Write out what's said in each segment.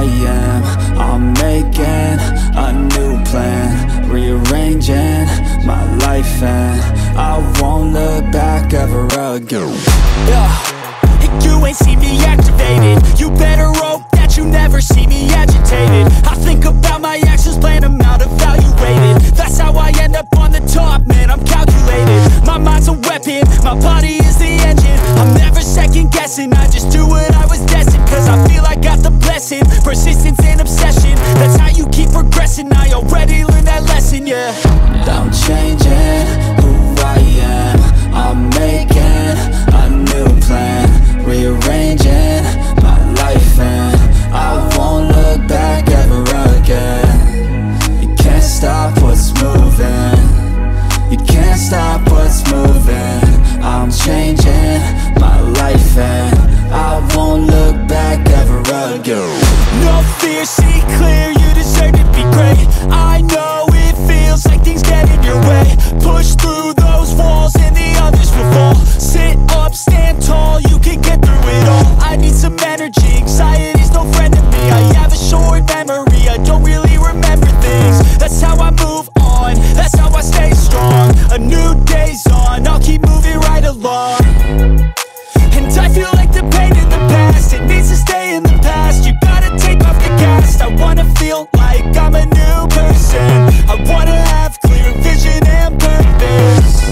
am. I'm making a new plan, rearranging my life, and I won't look back ever again. You ain't see me activated. You better hope that you never see me agitated. I think about my actions, plan them out, evaluated. That's how I end up on the top, man, I'm calculated. My mind's a weapon, my body is the engine. I'm never second guessing, I just do what I was destined. Cause I feel I got the blessing, persistence and obsession. That's how you keep progressing, I already learned that lesson, yeah. I'm changing who I am. I'm making a new plan, rearranging my life, and I won't look back ever again. You can't stop what's moving, you can't stop what's moving. I'm changing my life, and I won't look back ever again. No fear, see clear, you deserve to be great. I know it feels like things get in your way. Push through those walls and the others will fall. Sit up, stand tall, you can get through it all. I need some energy, anxiety's no friend to me. I have a short memory, I don't really remember things. That's how I move on, that's how I stay strong. A new day's on, I'll keep moving right along. And I feel like the pain in the past, it needs to stay in the past. You gotta take off the cast. I wanna feel like I'm a new person. I wanna have clear vision and purpose.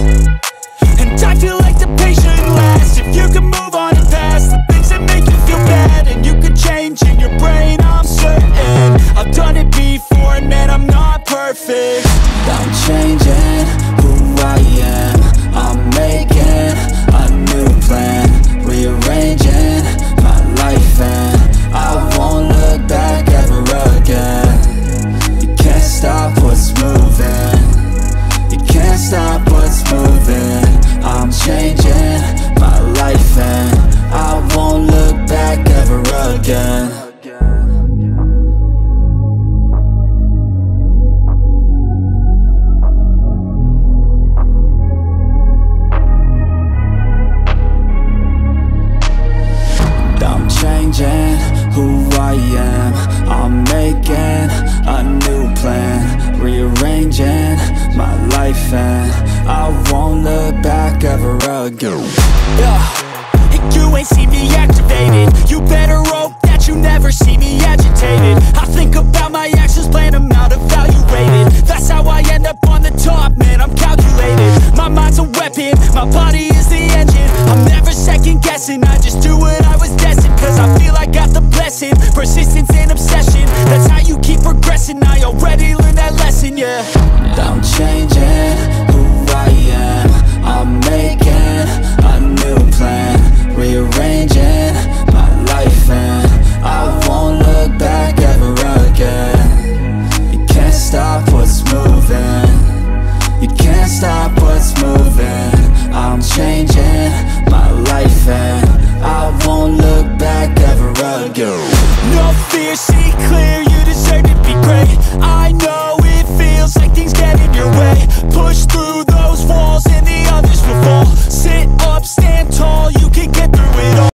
And I feel like the pain shouldn't last. If you can move on and past the things that make you feel bad, and you could change in your brain, I'm certain. I've done it before and man, I'm not perfect. I'm changing who I am. I'm making a new plan, rearranging my life, and I won't look back ever again. You can't stop what's moving, you can't stop what's moving. I'm changing my life, and I won't look back ever again. I'm changing who I am. I'm making a new plan, rearranging my life, and I won't look back ever again. You ain't see me activated. You better hope that you never see me agitated. I think about my actions, plan them out, evaluated. That's how I end up on the top, man, I'm calculated. My mind's a weapon, my body is the engine. I'm never second guessing, I just do what I was destined. Cause I feel I got the blessing, persistence and obsession. That's how you keep progressing, I already learned that lesson, yeah. I'm changing who I am. I'm making a new plan, rearranging my life, and I won't look back ever again. You can't stop what's moving, you can't stop what's moving. I'm changing my life, and I won't look back ever again. No fear, see clear,